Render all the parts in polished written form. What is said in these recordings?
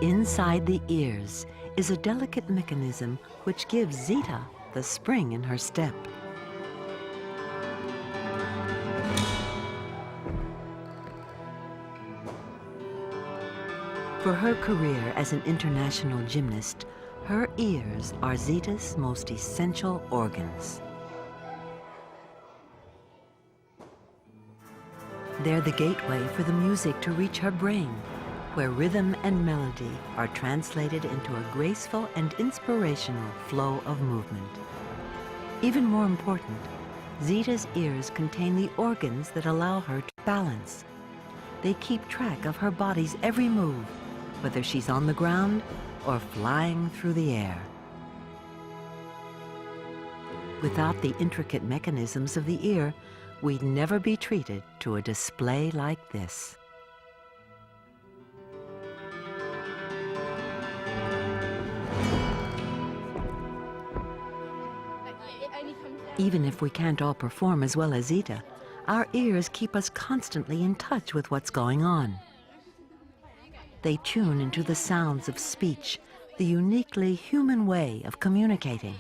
Inside the ears is a delicate mechanism which gives Zita the spring in her step. For her career as an international gymnast, her ears are Zita's most essential organs. They're the gateway for the music to reach her brain, where rhythm and melody are translated into a graceful and inspirational flow of movement. Even more important, Zita's ears contain the organs that allow her to balance. They keep track of her body's every move, whether she's on the ground or flying through the air. Without the intricate mechanisms of the ear, we'd never be treated to a display like this. Even if we can't all perform as well as Zita, our ears keep us constantly in touch with what's going on. They tune into the sounds of speech, the uniquely human way of communicating.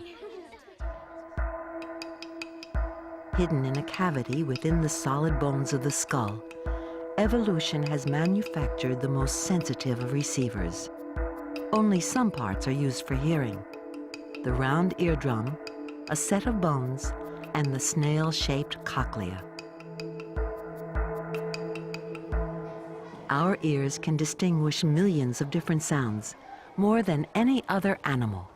Hidden in a cavity within the solid bones of the skull, evolution has manufactured the most sensitive of receivers. Only some parts are used for hearing: the round eardrum, a set of bones, and the snail-shaped cochlea. Our ears can distinguish millions of different sounds, more than any other animal.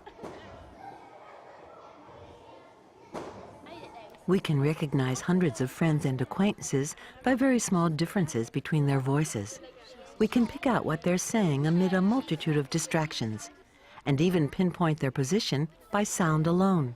We can recognize hundreds of friends and acquaintances by very small differences between their voices. We can pick out what they're saying amid a multitude of distractions, and even pinpoint their position by sound alone.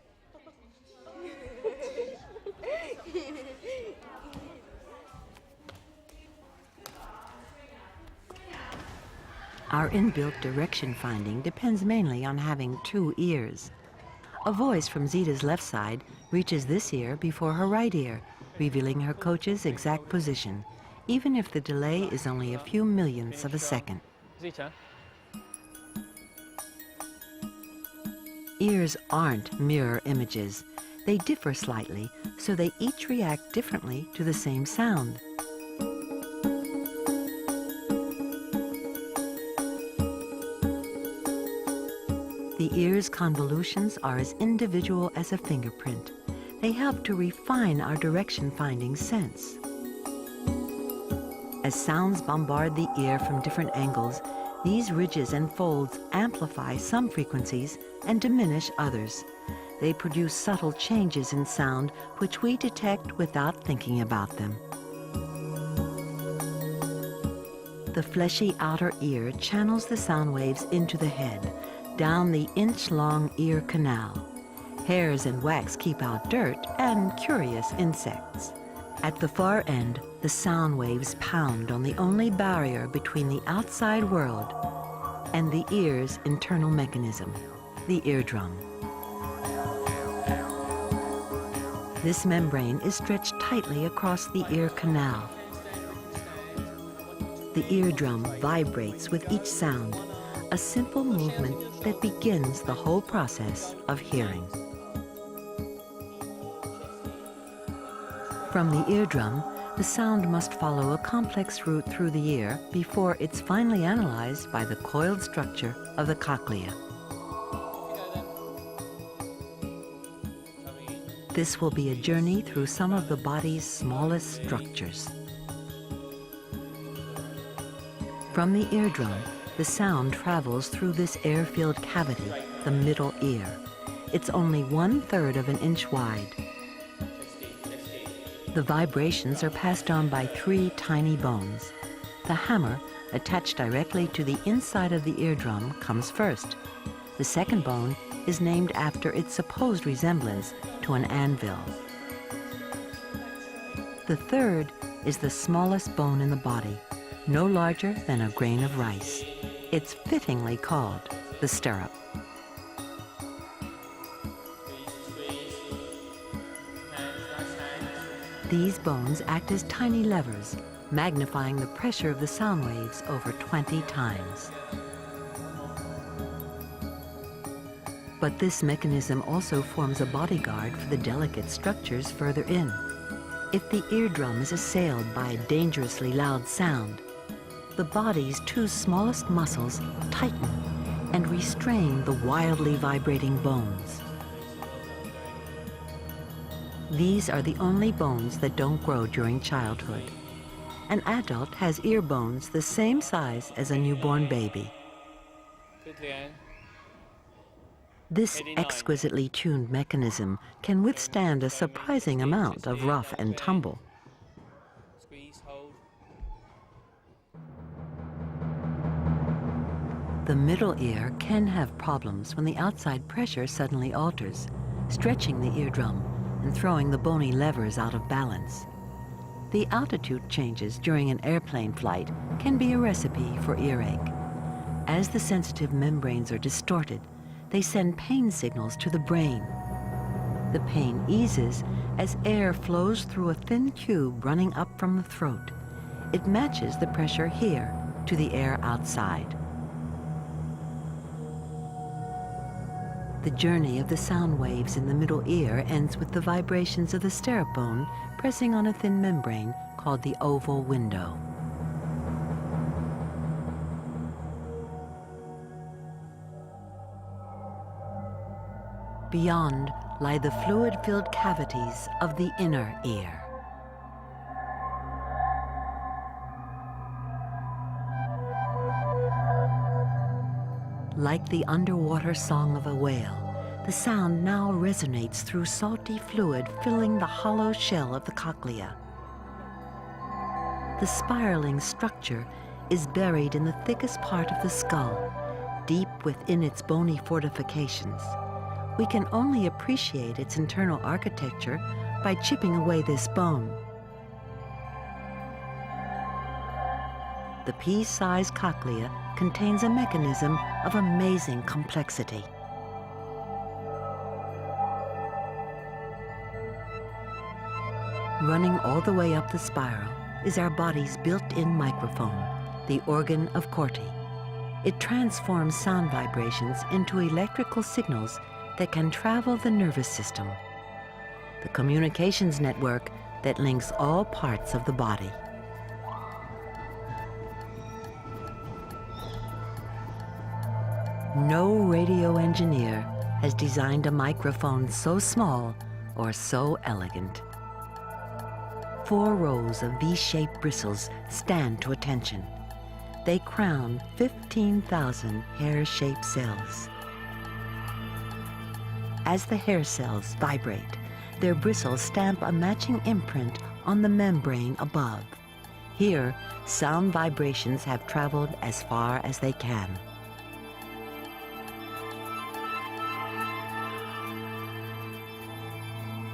Our inbuilt direction finding depends mainly on having two ears. A voice from Zita's left side reaches this ear before her right ear, revealing her coach's exact position, even if the delay is only a few millionths of a second. Zita. Ears aren't mirror images. They differ slightly, so they each react differently to the same sound. The ear's convolutions are as individual as a fingerprint. They help to refine our direction-finding sense. As sounds bombard the ear from different angles, these ridges and folds amplify some frequencies and diminish others. They produce subtle changes in sound which we detect without thinking about them. The fleshy outer ear channels the sound waves into the head, down the inch-long ear canal. Hairs and wax keep out dirt and curious insects. At the far end, the sound waves pound on the only barrier between the outside world and the ear's internal mechanism, the eardrum. This membrane is stretched tightly across the ear canal. The eardrum vibrates with each sound, a simple movement that begins the whole process of hearing. From the eardrum, the sound must follow a complex route through the ear before it's finally analyzed by the coiled structure of the cochlea. This will be a journey through some of the body's smallest structures. From the eardrum, the sound travels through this air-filled cavity, the middle ear. It's only 1/3 of an inch wide. The vibrations are passed on by 3 tiny bones. The hammer, attached directly to the inside of the eardrum, comes first. The second bone is named after its supposed resemblance to an anvil. The third is the smallest bone in the body, no larger than a grain of rice. It's fittingly called the stirrup. These bones act as tiny levers, magnifying the pressure of the sound waves over 20 times. But this mechanism also forms a bodyguard for the delicate structures further in. If the eardrum is assailed by a dangerously loud sound, the body's two smallest muscles tighten and restrain the wildly vibrating bones. These are the only bones that don't grow during childhood. An adult has ear bones the same size as a newborn baby. This exquisitely tuned mechanism can withstand a surprising amount of rough and tumble. The middle ear can have problems when the outside pressure suddenly alters, stretching the eardrum and throwing the bony levers out of balance. The altitude changes during an airplane flight can be a recipe for earache. As the sensitive membranes are distorted, they send pain signals to the brain. The pain eases as air flows through a thin tube running up from the throat. It matches the pressure here to the air outside. The journey of the sound waves in the middle ear ends with the vibrations of the stirrup bone pressing on a thin membrane called the oval window. Beyond lie the fluid-filled cavities of the inner ear. Like the underwater song of a whale, the sound now resonates through salty fluid filling the hollow shell of the cochlea. The spiraling structure is buried in the thickest part of the skull, deep within its bony fortifications. We can only appreciate its internal architecture by chipping away this bone. The pea-sized cochlea contains a mechanism of amazing complexity. Running all the way up the spiral is our body's built-in microphone, the organ of Corti. It transforms sound vibrations into electrical signals that can travel the nervous system, the communications network that links all parts of the body. No radio engineer has designed a microphone so small or so elegant. 4 rows of V-shaped bristles stand to attention. They crown 15,000 hair-shaped cells. As the hair cells vibrate, their bristles stamp a matching imprint on the membrane above. Here, sound vibrations have traveled as far as they can.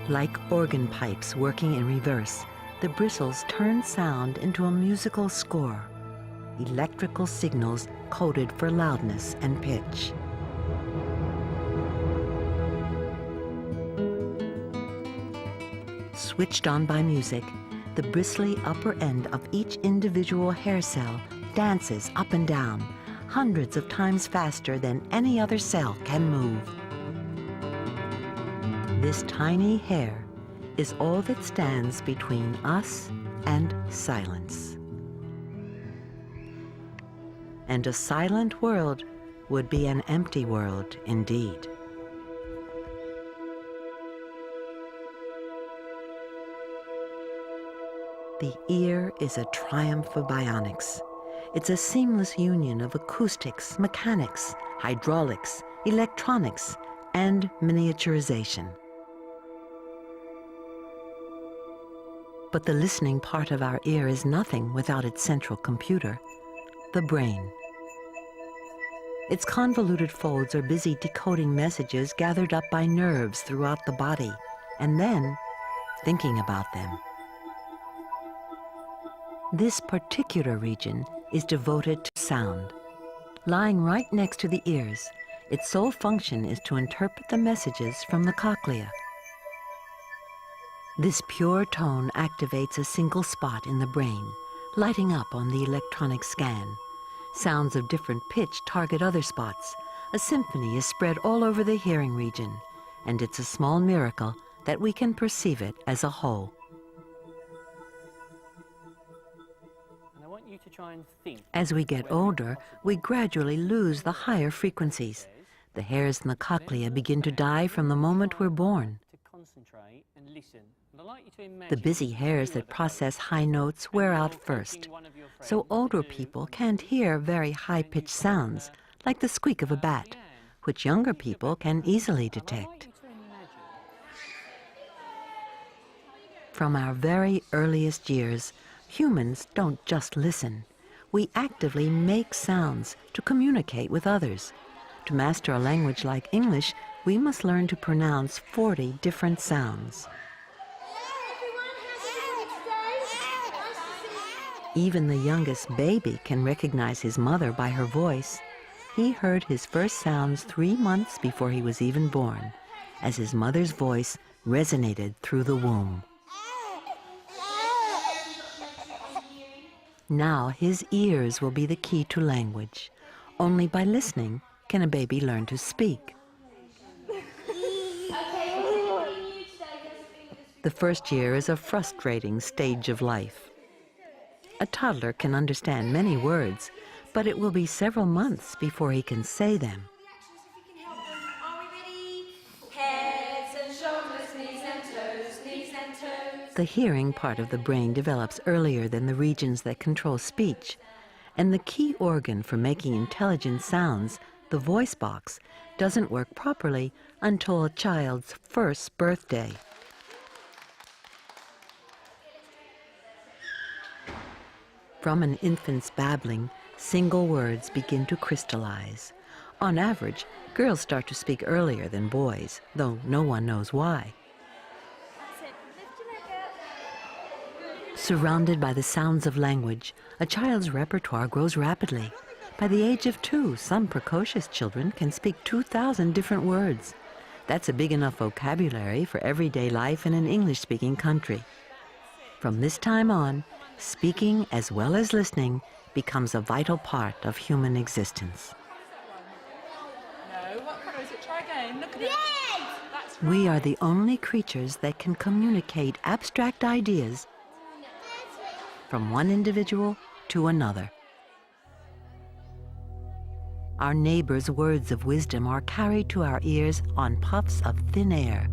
Like organ pipes working in reverse, the bristles turn sound into a musical score, electrical signals coded for loudness and pitch. Switched on by music, the bristly upper end of each individual hair cell dances up and down, hundreds of times faster than any other cell can move. This tiny hair is all that stands between us and silence. And a silent world would be an empty world indeed. The ear is a triumph of bionics. It's a seamless union of acoustics, mechanics, hydraulics, electronics, and miniaturization. But the listening part of our ear is nothing without its central computer, the brain. Its convoluted folds are busy decoding messages gathered up by nerves throughout the body, and then thinking about them. This particular region is devoted to sound. Lying right next to the ears, its sole function is to interpret the messages from the cochlea. This pure tone activates a single spot in the brain, lighting up on the electronic scan. Sounds of different pitch target other spots, a symphony is spread all over the hearing region, and it's a small miracle that we can perceive it as a whole. And I want you to try and think. As we get older, we gradually lose the higher frequencies. The hairs in the cochlea begin to die from the moment we're born. The busy hairs that process high notes wear out first, so older people can't hear very high-pitched sounds, like the squeak of a bat, which younger people can easily detect. From our very earliest years, humans don't just listen. We actively make sounds to communicate with others. To master a language like English, we must learn to pronounce 40 different sounds. Even the youngest baby can recognize his mother by her voice. He heard his first sounds 3 months before he was even born, as his mother's voice resonated through the womb. Now his ears will be the key to language. Only by listening can a baby learn to speak. The first year is a frustrating stage of life. A toddler can understand many words, but it will be several months before he can say them. The hearing part of the brain develops earlier than the regions that control speech, and the key organ for making intelligent sounds, the voice box, doesn't work properly until a child's first birthday. From an infant's babbling, single words begin to crystallize. On average, girls start to speak earlier than boys, though no one knows why. Surrounded by the sounds of language, a child's repertoire grows rapidly. By the age of 2, some precocious children can speak 2,000 different words. That's a big enough vocabulary for everyday life in an English-speaking country. From this time on, speaking as well as listening becomes a vital part of human existence. No, what colour is it? Try again. Look at it. That's We are the only creatures that can communicate abstract ideas from one individual to another. Our neighbors' words of wisdom are carried to our ears on puffs of thin air,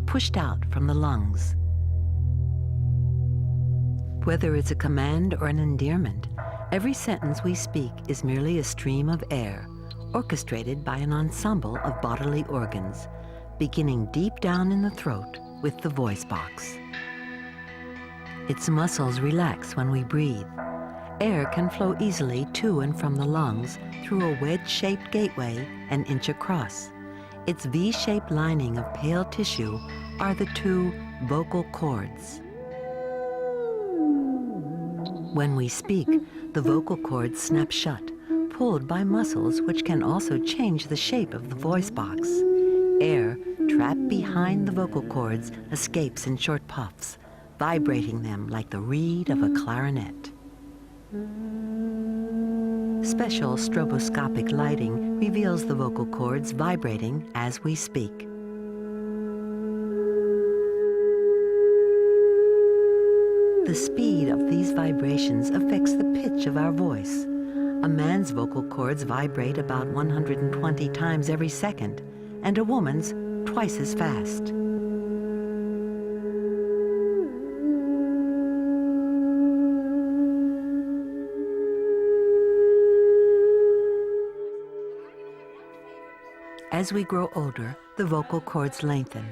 pushed out from the lungs. Whether it's a command or an endearment, every sentence we speak is merely a stream of air, orchestrated by an ensemble of bodily organs, beginning deep down in the throat with the voice box. Its muscles relax when we breathe. Air can flow easily to and from the lungs through a wedge-shaped gateway an inch across. Its V-shaped lining of pale tissue are the 2 vocal cords. When we speak, the vocal cords snap shut, pulled by muscles which can also change the shape of the voice box. Air trapped behind the vocal cords escapes in short puffs, vibrating them like the reed of a clarinet. Special stroboscopic lighting reveals the vocal cords vibrating as we speak. The speed of these vibrations affects the pitch of our voice. A man's vocal cords vibrate about 120 times every second, and a woman's twice as fast. As we grow older, the vocal cords lengthen.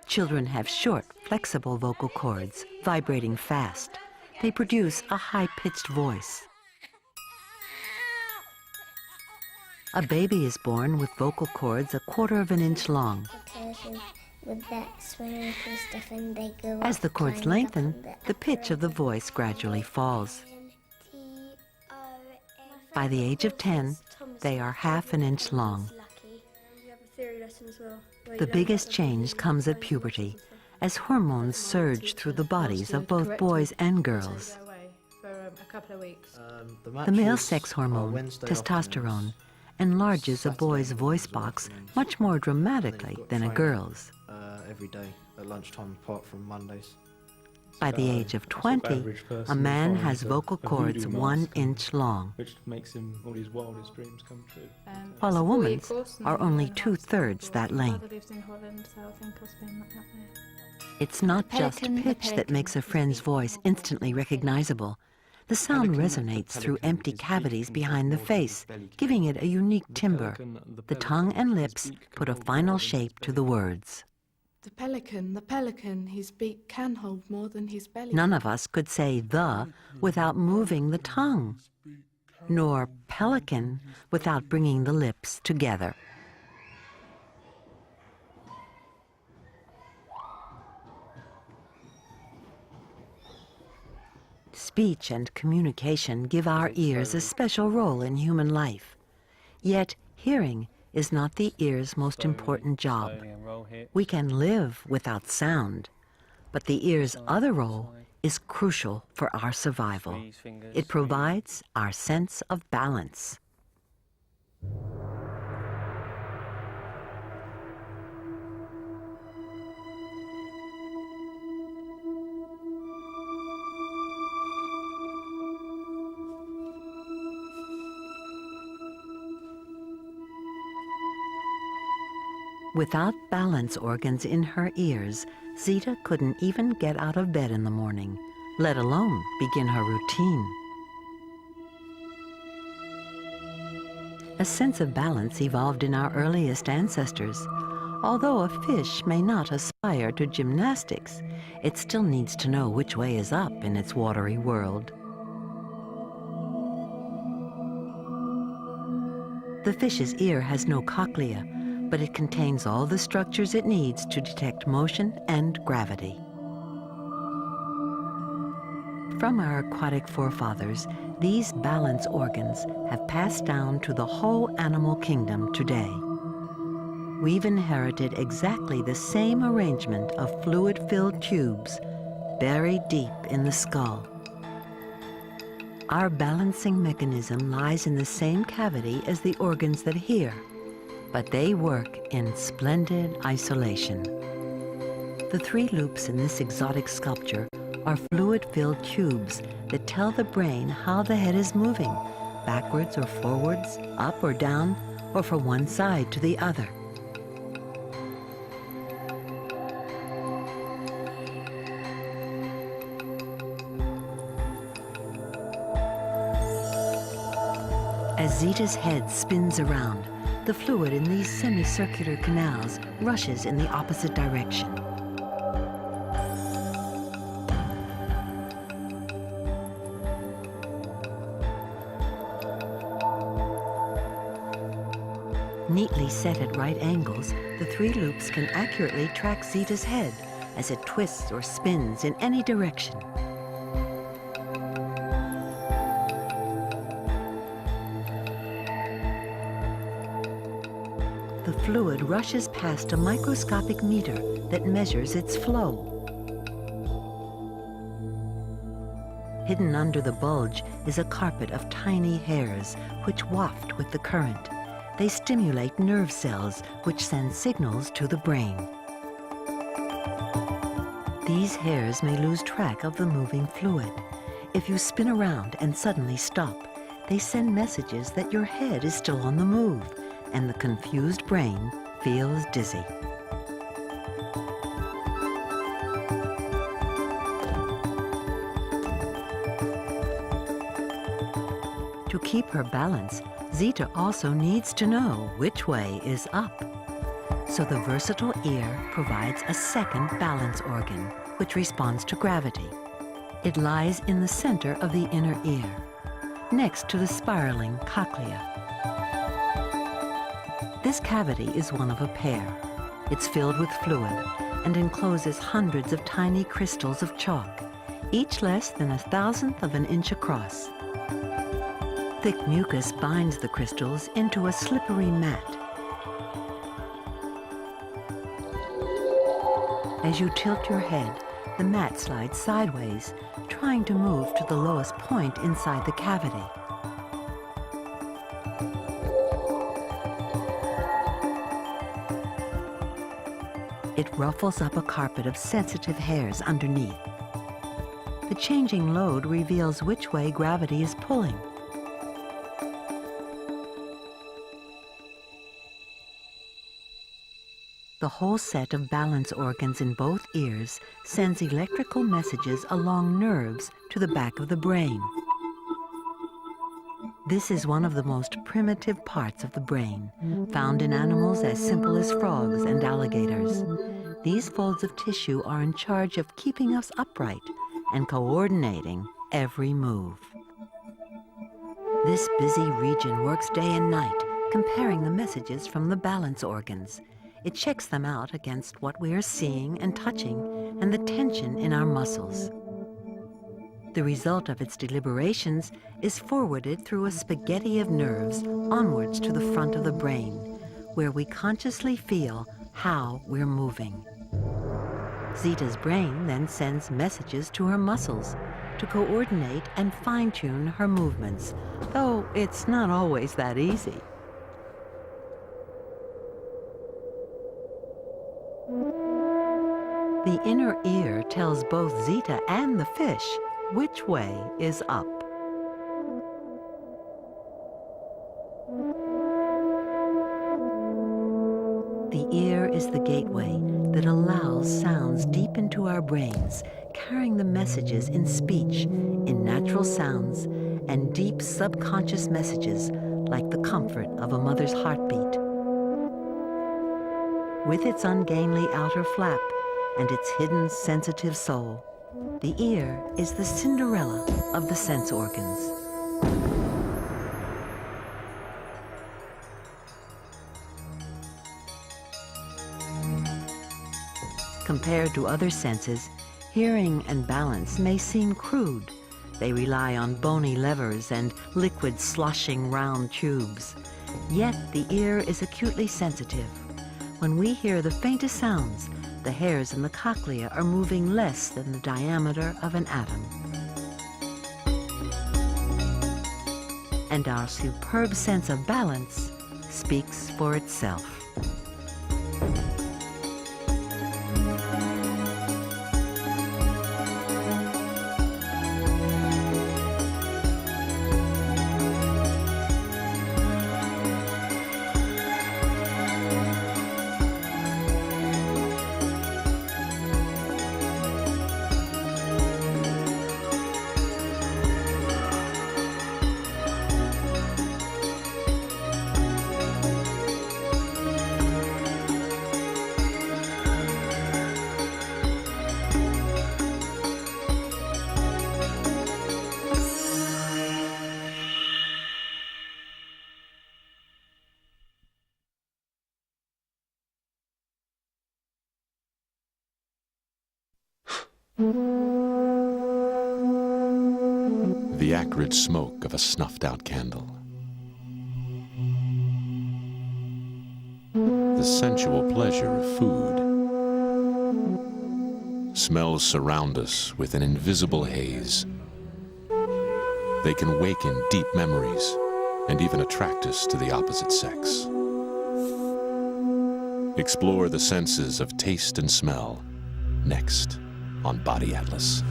Children have short, flexible vocal cords, vibrating fast. They produce a high-pitched voice. A baby is born with vocal cords 1/4 of an inch long. As the cords lengthen, the pitch of the voice gradually falls. By the age of 10, they are 1/2 an inch long. The biggest change comes at puberty, as hormones surge through the bodies of both boys and girls. The male sex hormone, testosterone, enlarges a boy's voice box much more dramatically than a girl's. Every day at lunchtime, apart from Mondays. By the age of 20, a man has vocal cords 1 inch long, which makes him all his wildest dreams come true. while a woman's are only 2/3 that length. It's not just pitch that makes a friend's voice instantly recognizable. The sound resonates through empty cavities behind the face, giving it a unique timbre. The tongue and lips put a final shape to the words. The pelican, his beak can hold more than his belly. None of us could say "the" without moving the tongue, nor pelican without bringing the lips together. Speech and communication give our ears a special role in human life. Yet hearing is not the ear's most important job. We can live without sound, but the ear's other role is crucial for our survival. It provides our sense of balance. Without balance organs in her ears, Zita couldn't even get out of bed in the morning, let alone begin her routine. A sense of balance evolved in our earliest ancestors. Although a fish may not aspire to gymnastics, it still needs to know which way is up in its watery world. The fish's ear has no cochlea, but it contains all the structures it needs to detect motion and gravity. From our aquatic forefathers, these balance organs have passed down to the whole animal kingdom today. We've inherited exactly the same arrangement of fluid-filled tubes buried deep in the skull. Our balancing mechanism lies in the same cavity as the organs that hear, but they work in splendid isolation. The 3 loops in this exotic sculpture are fluid-filled tubes that tell the brain how the head is moving, backwards or forwards, up or down, or from one side to the other. As Zita's head spins around, the fluid in these semicircular canals rushes in the opposite direction. Neatly set at right angles, the 3 loops can accurately track Zita's head as it twists or spins in any direction. The fluid rushes past a microscopic meter that measures its flow. Hidden under the bulge is a carpet of tiny hairs which waft with the current. They stimulate nerve cells which send signals to the brain. These hairs may lose track of the moving fluid. If you spin around and suddenly stop, they send messages that your head is still on the move, and the confused brain feels dizzy. To keep her balance, Zita also needs to know which way is up. So the versatile ear provides a second balance organ, which responds to gravity. It lies in the center of the inner ear, next to the spiraling cochlea. This cavity is one of a pair. It's filled with fluid and encloses hundreds of tiny crystals of chalk, each less than 1/1000th of an inch across. Thick mucus binds the crystals into a slippery mat. As you tilt your head, the mat slides sideways, trying to move to the lowest point inside the cavity. it ruffles up a carpet of sensitive hairs underneath. The changing load reveals which way gravity is pulling. The whole set of balance organs in both ears sends electrical messages along nerves to the back of the brain. This is one of the most primitive parts of the brain, found in animals as simple as frogs and alligators. These folds of tissue are in charge of keeping us upright and coordinating every move. This busy region works day and night, comparing the messages from the balance organs. It checks them out against what we are seeing and touching and the tension in our muscles. The result of its deliberations is forwarded through a spaghetti of nerves onwards to the front of the brain, where we consciously feel how we're moving. Zita's brain then sends messages to her muscles to coordinate and fine-tune her movements, though it's not always that easy. The inner ear tells both Zita and the fish which way is up. The ear is the gateway that allows sounds deep into our brains, carrying the messages in speech, in natural sounds, and deep subconscious messages like the comfort of a mother's heartbeat. With its ungainly outer flap and its hidden sensitive soul, the ear is the Cinderella of the sense organs. Compared to other senses, hearing and balance may seem crude. They rely on bony levers and liquid sloshing round tubes. Yet the ear is acutely sensitive. When we hear the faintest sounds, the hairs in the cochlea are moving less than the diameter of an atom. And our superb sense of balance speaks for itself. The acrid smoke of a snuffed-out candle. The sensual pleasure of food. Smells surround us with an invisible haze. They can waken deep memories and even attract us to the opposite sex. Explore the senses of taste and smell next on Body Atlas.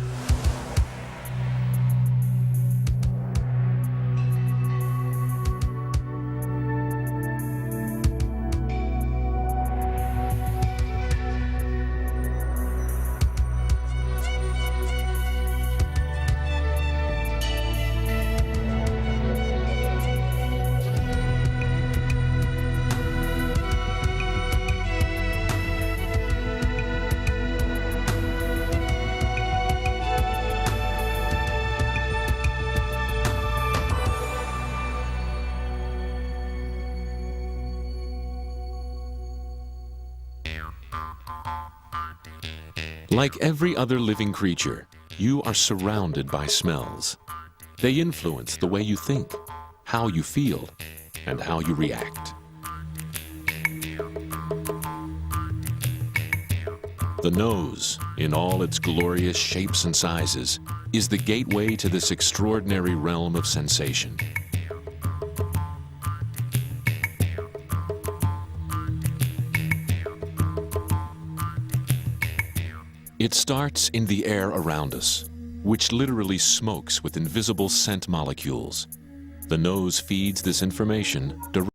Like every other living creature, you are surrounded by smells. They influence the way you think, how you feel, and how you react. The nose, in all its glorious shapes and sizes, is the gateway to this extraordinary realm of sensation. It starts in the air around us, which literally smokes with invisible scent molecules. The nose feeds this information directly